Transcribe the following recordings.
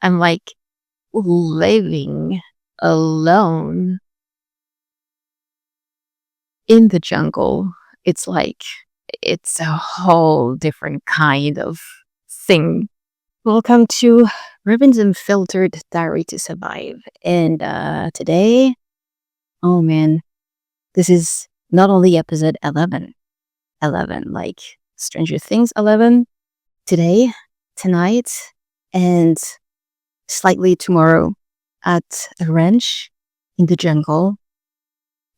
I'm like living alone in the jungle. It's like it's a whole different kind of thing. Welcome to Revin's Unfiltered Diary to Survive. And today, oh man, this is not only episode 11, like Stranger Things 11, today, tonight, and slightly tomorrow at a ranch in the jungle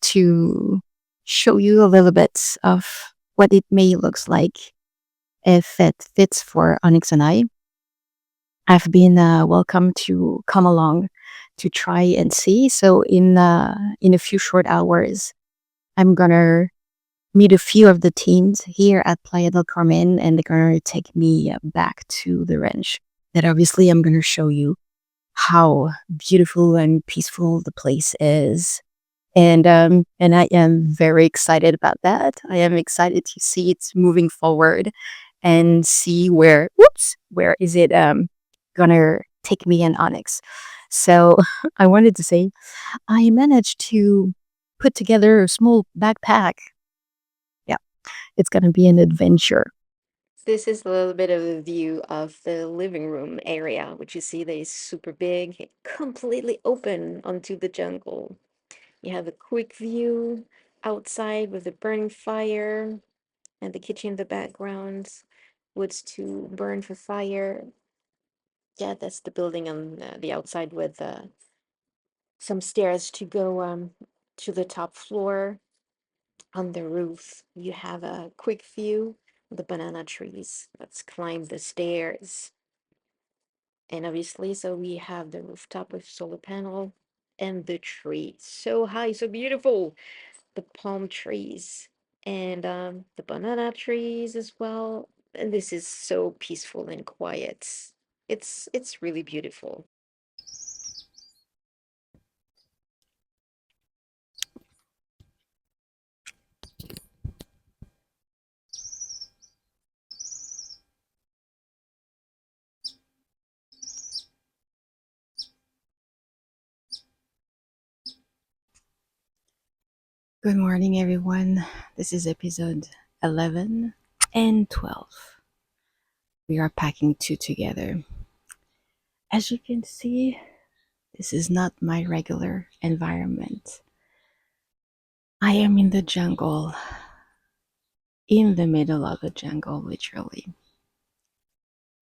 to show you a little bit of what it may looks like if it fits for Onyx and I. I've been welcome to come along to try and see. So in a few short hours, I'm gonna meet a few of the teams here at Playa del Carmen, and they're gonna take me back to the ranch. That obviously I'm gonna show you how beautiful and peaceful the place is. And I am very excited about that. I am excited to see it moving forward and see where is it gonna take me in Onyx. So I wanted to say I managed to put together a small backpack. Yeah, it's gonna be an adventure. This is a little bit of a view of the living room area, which you see that is super big, completely open onto the jungle. You have a quick view outside with the burning fire and the kitchen in the background, woods to burn for fire. Yeah, that's the building on the outside with some stairs to go to the top floor. On the roof, you have a quick view of the banana trees. Let's climb the stairs. And obviously, so we have the rooftop with solar panel and the tree. So high, so beautiful. The palm trees and the banana trees as well. And this is so peaceful and quiet. It's really beautiful. Good morning, everyone. This is episode 11 and 12. We are packing two together. As you can see, this is not my regular environment. I am in the jungle, in the middle of the jungle, literally,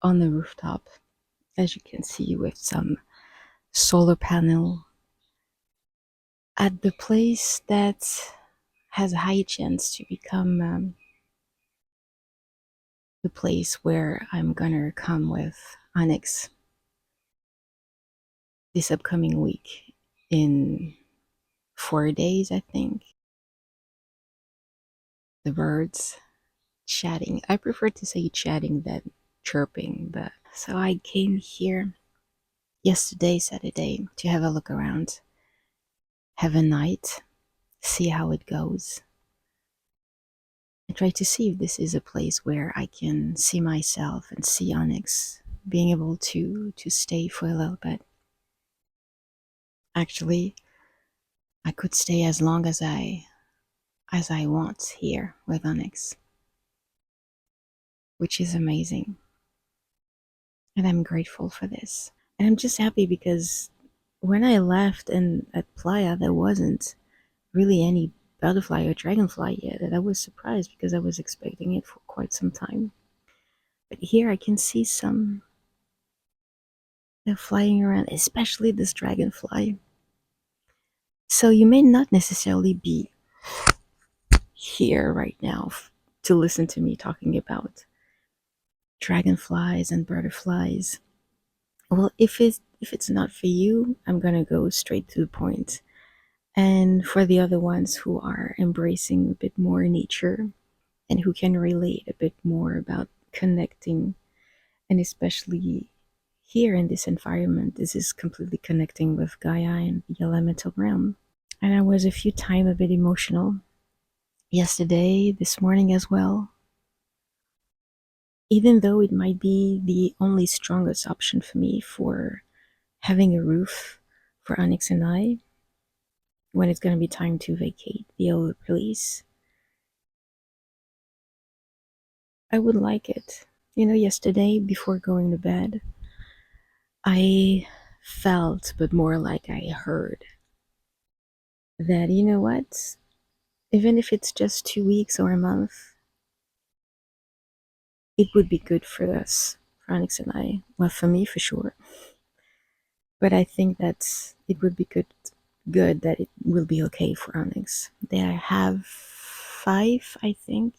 on the rooftop, as you can see, with some solar panel at the place that has a high chance to become the place where I'm gonna come with Onyx this upcoming week in 4 days, I think. The birds chatting. I prefer to say chatting than chirping, but so I came here yesterday, Saturday, to have a look around, have a night, see how it goes, and try to see if this is a place where I can see myself and see Onyx being able to stay for a little bit. Actually, I could stay as long as I want here with Onyx, which is amazing. And I'm grateful for this. And I'm just happy because when I left and at Playa there wasn't really any butterfly or dragonfly yet, and I was surprised because I was expecting it for quite some time. But here I can see some. They're flying around, especially this dragonfly. So you may not necessarily be here right now to listen to me talking about dragonflies and butterflies. Well, if it's not for you, I'm gonna go straight to the point. And for the other ones who are embracing a bit more nature and who can relate a bit more about connecting, and especially here in this environment, this is completely connecting with Gaia and the elemental realm. And I was a few times a bit emotional yesterday, this morning as well, even though it might be the only strongest option for me for having a roof for Onyx and I when it's going to be time to vacate the old place. I would like it. Yesterday before going to bed, I felt, but more like I heard, that what? Even if it's just 2 weeks or a month, it would be good for us, for Onyx and I. Well, for me, for sure. But I think that it would be good that it will be okay for Onyx. They have five, I think.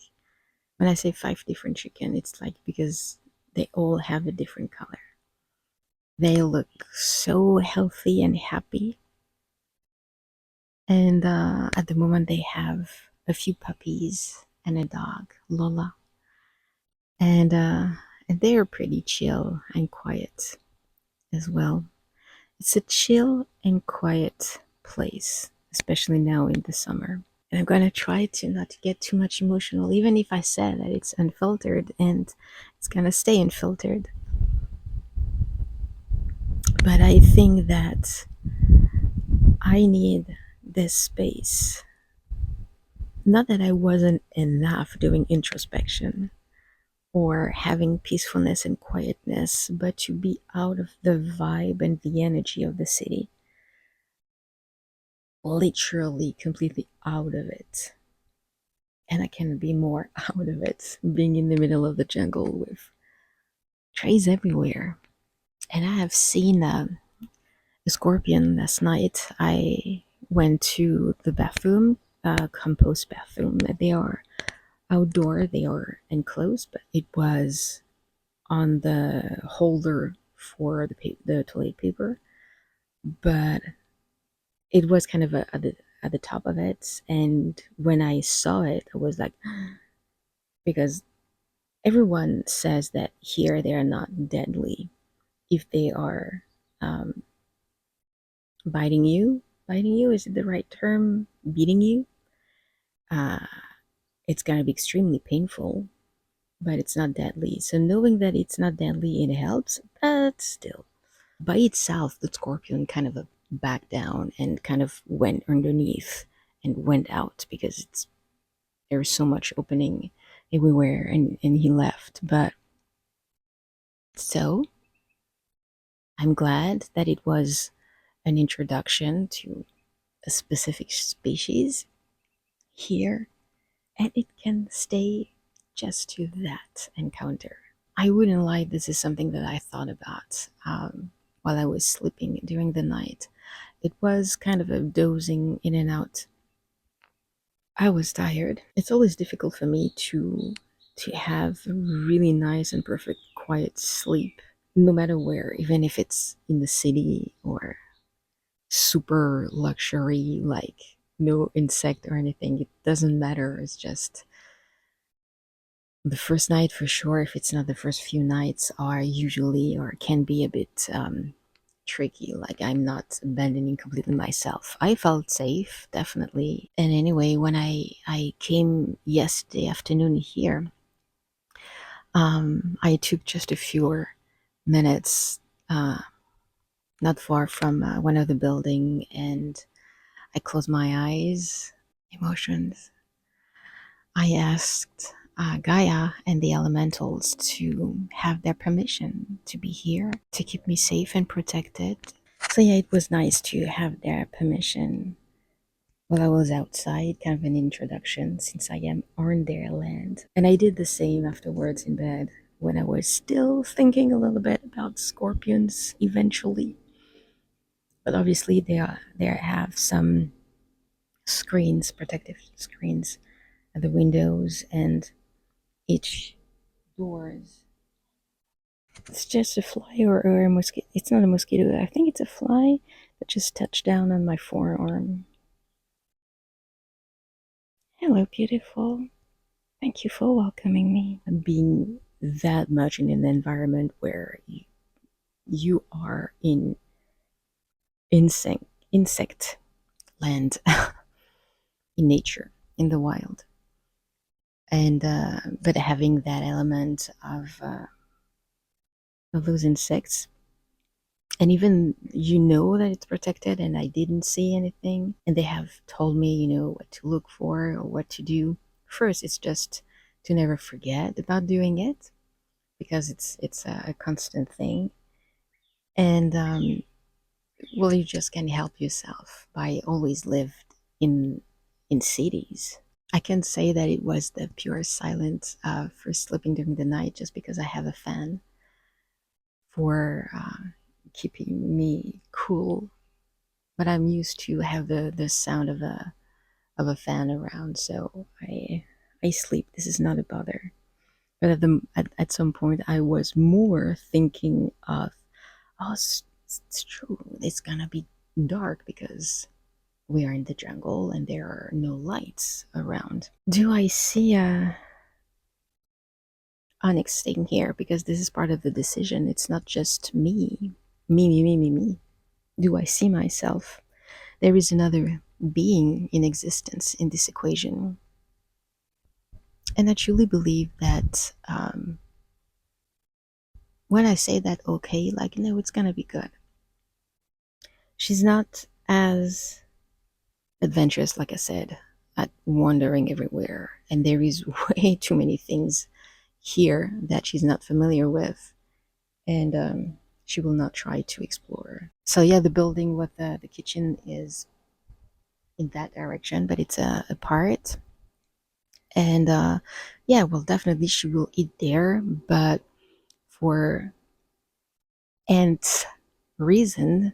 When I say five different chicken, it's like because they all have a different color. They look so healthy and happy. And at the moment, they have a few puppies and a dog, Lola. And they're pretty chill and quiet as well. It's a chill and quiet place, especially now in the summer. And I'm gonna try to not to get too much emotional, even if I said that it's unfiltered and it's gonna stay unfiltered. But I think that I need this space. Not that I wasn't enough doing introspection or having peacefulness and quietness, but to be out of the vibe and the energy of the city. Literally completely out of it. And I can be more out of it, being in the middle of the jungle with trees everywhere. And I have seen a scorpion last night. I went to the bathroom, compost bathroom. They are outdoor, they are enclosed, but it was on the holder for the toilet paper. But it was kind of at the top of it. And when I saw it, I was like, because everyone says that here they are not deadly if they are um, biting you, is it the right term? Beating you. uh, it's going to be extremely painful, but it's not deadly. So knowing that it's not deadly, it helps, but still, by itself the scorpion kind of backed down and kind of went underneath and went out because there's so much opening everywhere, and he left. But so I'm glad that it was an introduction to a specific species here, and it can stay just to that encounter. I wouldn't lie, this is something that I thought about while I was sleeping during the night. It was kind of a dozing in and out. I was tired. It's always difficult for me to have a really nice and perfect quiet sleep, no matter where, even if it's in the city or super luxury, like no insect or anything. It doesn't matter. It's just the first night for sure. If it's not the first few nights, are usually or can be a bit tricky. Like I'm not abandoning completely myself. I felt safe, definitely. And anyway, when I came yesterday afternoon here, I took just a few minutes, not far from one of the building, and I closed my eyes. Emotions. I asked Gaia and the elementals to have their permission to be here, to keep me safe and protected. So, yeah, it was nice to have their permission while I was outside, kind of an introduction since I am on their land. And I did the same afterwards in bed when I was still thinking a little bit about scorpions eventually. But obviously, they have some screens, protective screens at the windows and each doors. It's just a fly or a mosquito. It's not a mosquito. I think it's a fly that just touched down on my forearm. Hello, beautiful. Thank you for welcoming me. Being that much in an environment where you are in insect land, in nature, in the wild, and but having that element of those insects And even that it's protected and I didn't see anything, and they have told me what to look for or what to do. First, it's just to never forget about doing it, because it's a constant thing. And well, you just can help yourself by always lived in cities. I can say that it was the pure silence for sleeping during the night, just because I have a fan for keeping me cool. But I'm used to have the sound of a fan around, so I sleep. This is not a bother. But at some point, I was more thinking of, oh, it's true. It's gonna be dark because we are in the jungle and there are no lights around. Do I see a Onyx staying here? Because this is part of the decision. It's not just me. Me. Do I see myself? There is another being in existence in this equation. And I truly believe that when I say that, okay, like, no, it's gonna be good. She's not as adventurous, like I said, at wandering everywhere. And there is way too many things here that she's not familiar with. And she will not try to explore. So, yeah, the building with the kitchen is in that direction, but it's a part. And yeah, well, definitely she will eat there, but for Aunt's reason,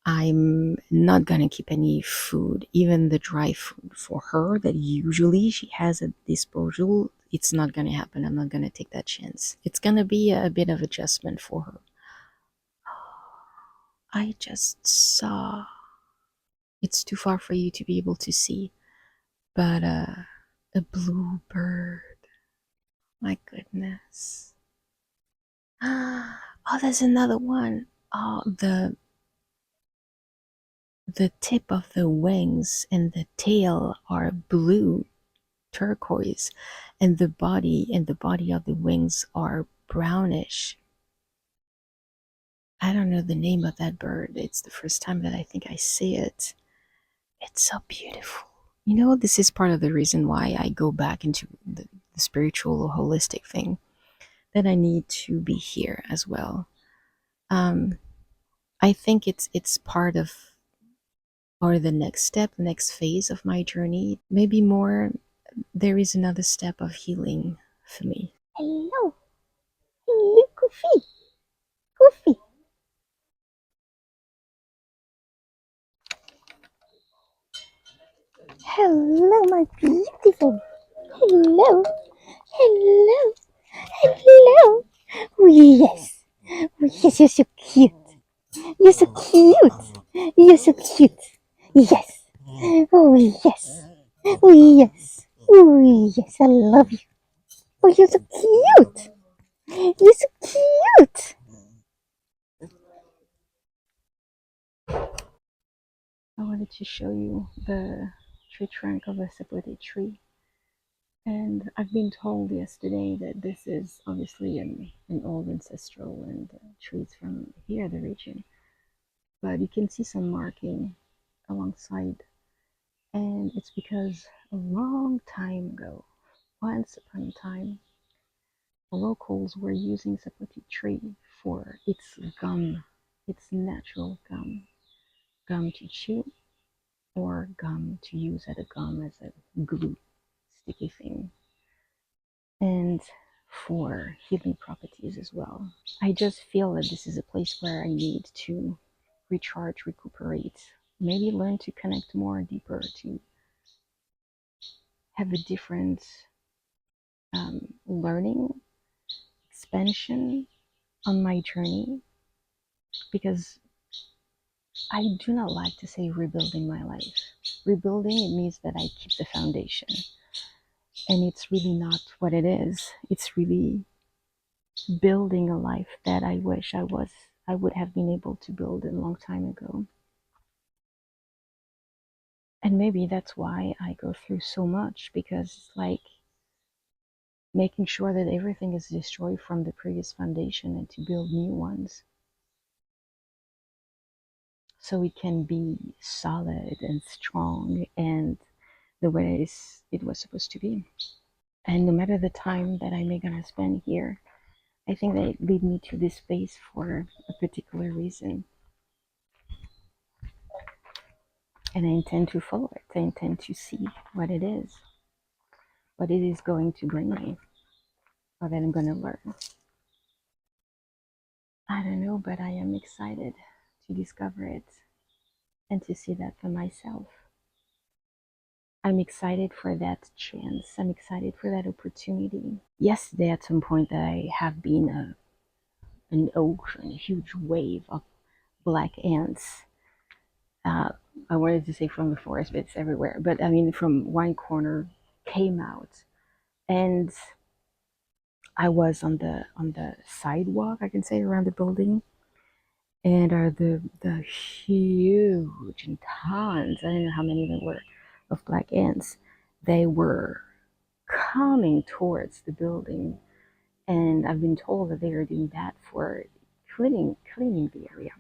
I'm not gonna keep any food, even the dry food for her that usually she has at disposal. It's not gonna happen. I'm not gonna take that chance. It's gonna be a bit of adjustment for her. I just saw. It's too far for you to be able to see, but a blue bird. My goodness. Oh, there's another one. Oh, the tip of the wings and the tail are blue turquoise, and the body of the wings are brownish. I don't know the name of that bird. It's the first time that I think I see it. It's so beautiful. This is part of the reason why I go back into the spiritual or holistic thing, that I need to be here as well. um I think it's part of, or the next step, the next phase of my journey. Maybe more, there is another step of healing for me. Hello, hello, Goofy, Goofy. Hello, my beautiful. Hello, hello, hello. Oh, yes. Oh, yes, you're so cute. You're so cute. You're so cute. Yes. Oh, yes. Oh, yes. Oh, yes. I love you. Oh, you're so cute. You're so cute. I wanted to show you the tree trunk of a sapoti tree. And I've been told yesterday that this is obviously an old ancestral and trees from here, the region. But you can see some marking alongside. And it's because a long time ago, once upon a time, the locals were using sapoti tree for its gum, its natural gum to chew, or gum to use as a gum as a glue, sticky thing, and for healing properties as well. I just feel that this is a place where I need to recharge, recuperate, maybe learn to connect more deeper, to have a different learning, expansion on my journey, because I do not like to say rebuilding my life. Rebuilding, it means that I keep the foundation. And it's really not what it is. It's really building a life that I wish I would have been able to build a long time ago. And maybe that's why I go through so much, because it's like making sure that everything is destroyed from the previous foundation and to build new ones. so it can be solid and strong and the way it was supposed to be. And no matter the time that I may gonna spend here, I think that it lead me to this space for a particular reason, and I intend to follow it. I intend to see what it is going to bring me, what that I'm gonna learn. I don't know, but I am excited to discover it and to see that for myself. I'm excited for that chance. I'm excited for that opportunity. Yesterday, at some point, I have been an ocean, a huge wave of black ants. Uh, I wanted to say from the forest, but it's everywhere. But I mean, from one corner came out, and I was on the sidewalk, I can say, around the building, and the huge and tons. I don't know how many there were of black ants. They were coming towards the building, and I've been told that they are doing that for cleaning the area.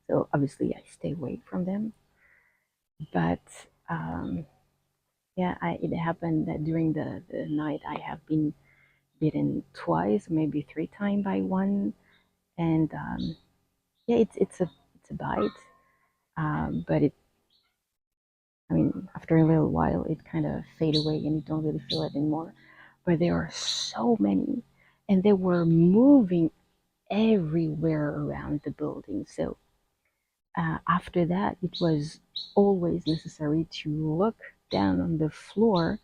So obviously, I stay away from them. But um, yeah, it happened that during the night I have been bitten twice, maybe three times by one, and yeah, it's a bite, but it I mean after a little while it kind of fade away and you don't really feel it anymore. But there are so many, and they were moving everywhere around the building. So after that, it was always necessary to look down on the floor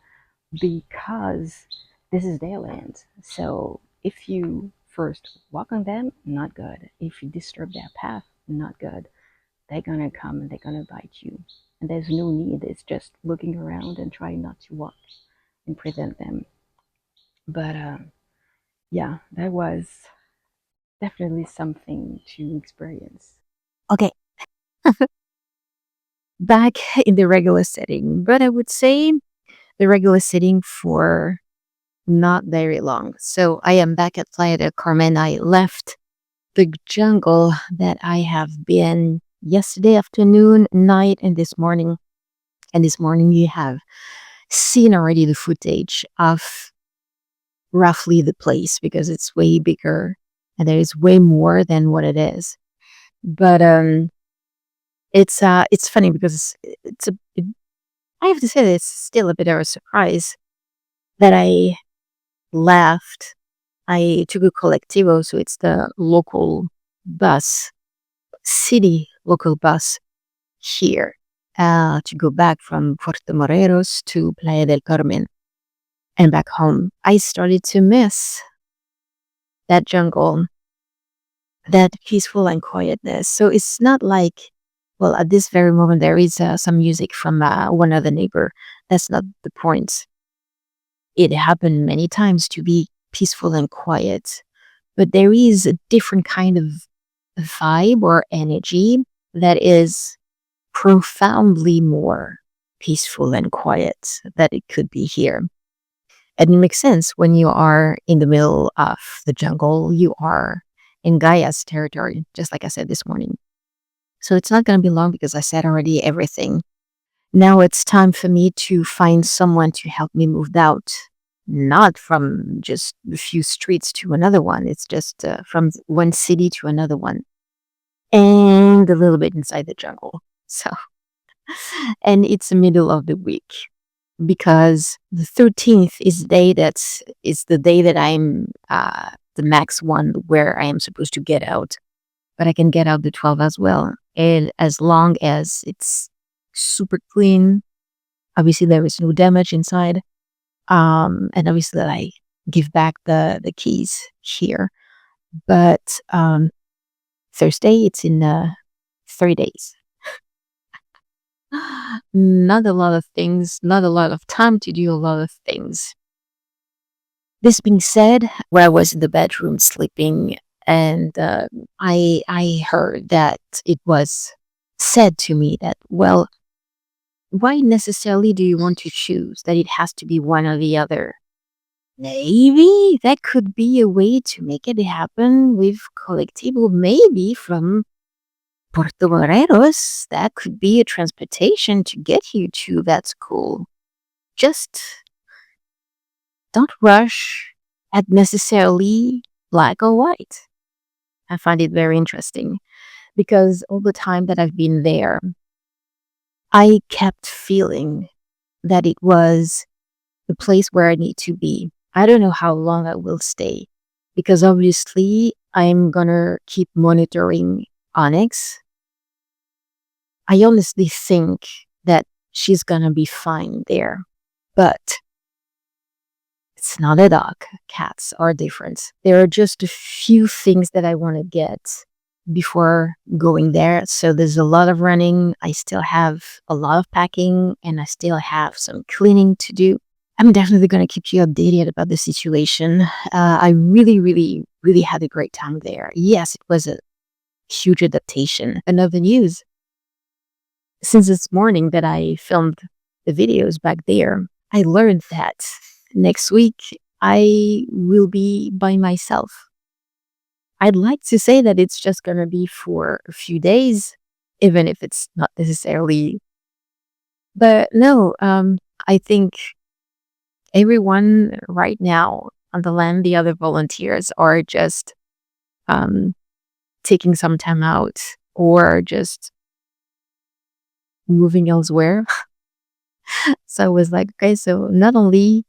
because this is their land. So if you first walk on them, not good. If you disturb their path, not good. They're gonna come and they're gonna bite you. And there's no need. It's just looking around and trying not to walk and prevent them. But yeah, that was definitely something to experience. Okay, back in the regular setting, but I would say the regular setting for not very long. So I am back at Playa del Carmen. I left the jungle that I have been yesterday afternoon, night, and this morning. And this morning, you have seen already the footage of roughly the place because it's way bigger and there is way more than what it is. But it's funny because I have to say that it's still a bit of a surprise that I left. I took a colectivo, so it's the local bus, city local bus here, to go back from Puerto Moreros to Playa del Carmen and back home. I started to miss that jungle, that peaceful and quietness. So it's not like, well, at this very moment, there is some music from one other neighbor. That's not the point. It happened many times to be peaceful and quiet, but there is a different kind of vibe or energy that is profoundly more peaceful and quiet that it could be here. And it makes sense when you are in the middle of the jungle, you are in Gaia's territory, just like I said this morning. So it's not going to be long because I said already everything. Now it's time for me to find someone to help me move out, not from just a few streets to another one. It's just from one city to another one and a little bit inside the jungle. So, and it's the middle of the week because the 13th is the day that I'm the max one where I am supposed to get out, but I can get out the 12 as well. And as long as it's super clean, obviously there is no damage inside. And obviously I give back the keys here. But Thursday, it's in 3 days. Not a lot of things, not a lot of time to do a lot of things. This being said, where I was in the bedroom sleeping, and I heard that it was said to me that, well, why necessarily do you want to choose that it has to be one or the other? Maybe that could be a way to make it happen with Colectivo, maybe from Puerto Morelos, that could be a transportation to get you to that school. Just don't rush at necessarily black or white. I find it very interesting because all the time that I've been there, I kept feeling that it was the place where I need to be. I don't know how long I will stay because obviously I'm gonna keep monitoring Onyx. I honestly think that she's gonna be fine there, but it's not a dog. Cats are different. There are just a few things that I want to get before going there. So there's a lot of running. I still have a lot of packing and I still have some cleaning to do. I'm definitely going to keep you updated about the situation. I really, really, really had a great time there. Yes, it was a huge adaptation. Another news, since this morning that I filmed the videos back there, I learned that next week I will be by myself. I'd like to say that it's just going to be for a few days, even if it's not necessarily. But no, I think everyone right now on the land, the other volunteers are just um, taking some time out or just moving elsewhere. So I was like, okay, so not only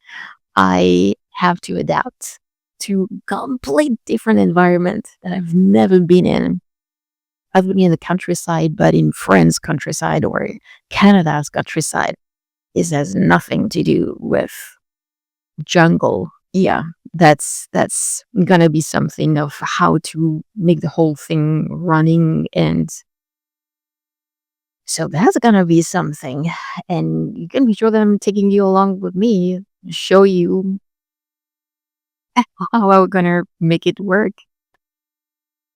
I have to adapt to complete different environment that I've never been in. I've been in the countryside, but in France countryside or Canada's countryside. This has nothing to do with jungle. Yeah, that's gonna be something of how to make the whole thing running, and so that's gonna be something. And you can be sure that I'm taking you along with me, show you how we're gonna make it work.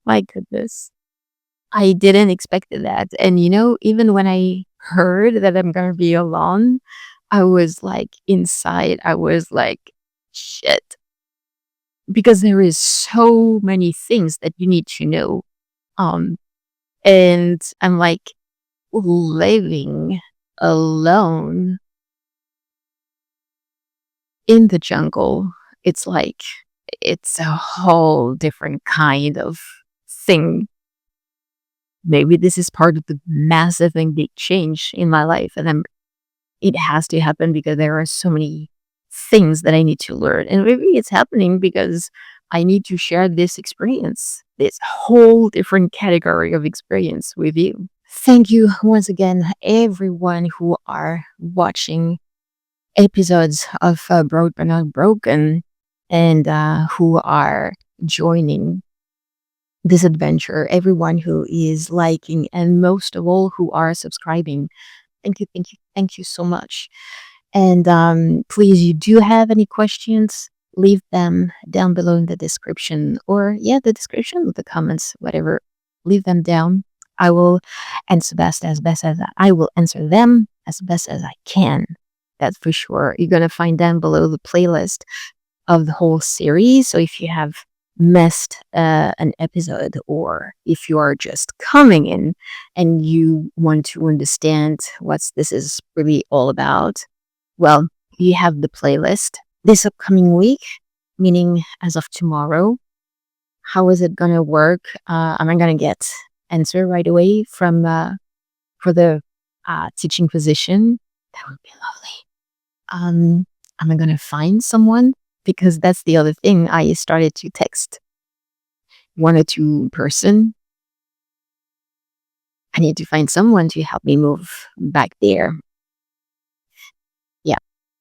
My goodness. I didn't expect that. And even when I heard that I'm gonna be alone, I was like inside, I was like, shit. Because there is so many things that you need to know. Um, and I'm like living alone in the jungle. It's like it's a whole different kind of thing. Maybe this is part of the massive and big change in my life. And it has to happen because there are so many things that I need to learn. And maybe it's happening because I need to share this experience, this whole different category of experience with you. Thank you once again, everyone who are watching episodes of Broke but Not Broken and who are joining this adventure, everyone who is liking, and most of all, who are subscribing. Thank you, thank you, thank you so much. And please, you do have any questions, leave them down below in the description or, yeah, the description, the comments, whatever. Leave them down. I will answer best as I will answer them as best as I can. That's for sure. You're going to find down below the playlist of the whole series. So if you have missed an episode or if you are just coming in and you want to understand what this is really all about, well, you have the playlist this upcoming week, meaning as of tomorrow. How is it going to work? Am I going to get answer right away from for the teaching position? That would be lovely. Am I going to find someone? Because that's the other thing. I started to text one or two person. I need to find someone to help me move back there. Yeah.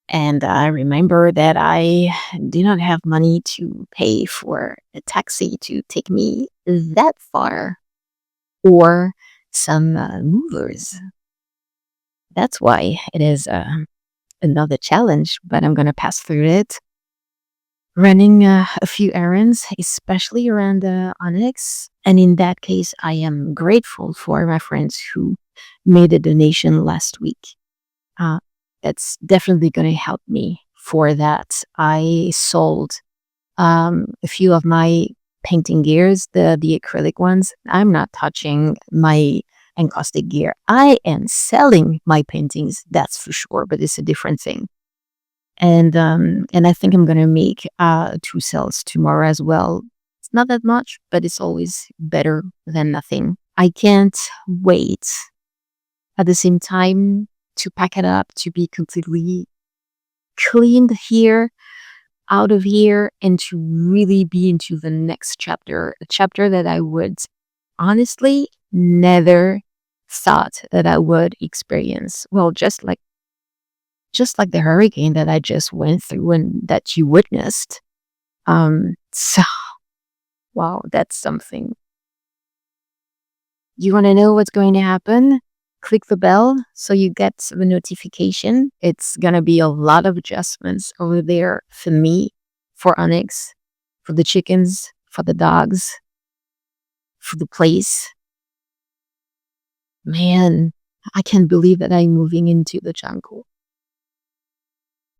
And I remember that I do not have money to pay for a taxi to take me that far or some movers. That's why it is another challenge, but I'm going to pass through it. Running a few errands, especially around Onyx. And in that case, I am grateful for my friends who made a donation last week. That's definitely going to help me for that. I sold a few of my painting gears, the acrylic ones. I'm not touching my encaustic gear. I am selling my paintings, that's for sure, but it's a different thing. And I think I'm gonna make 2 sales tomorrow as well. It's not that much, but it's always better than nothing. I can't wait at the same time to pack it up, to be completely cleaned here, out of here, and to really be into the next chapter, a chapter that I would honestly never thought that I would experience. Well, just like the hurricane that I just went through and that you witnessed. So wow, that's something. You want to know what's going to happen? Click the bell so you get the notification. It's going to be a lot of adjustments over there for me, for Onyx, for the chickens, for the dogs, for the place. Man, I can't believe that I'm moving into the jungle.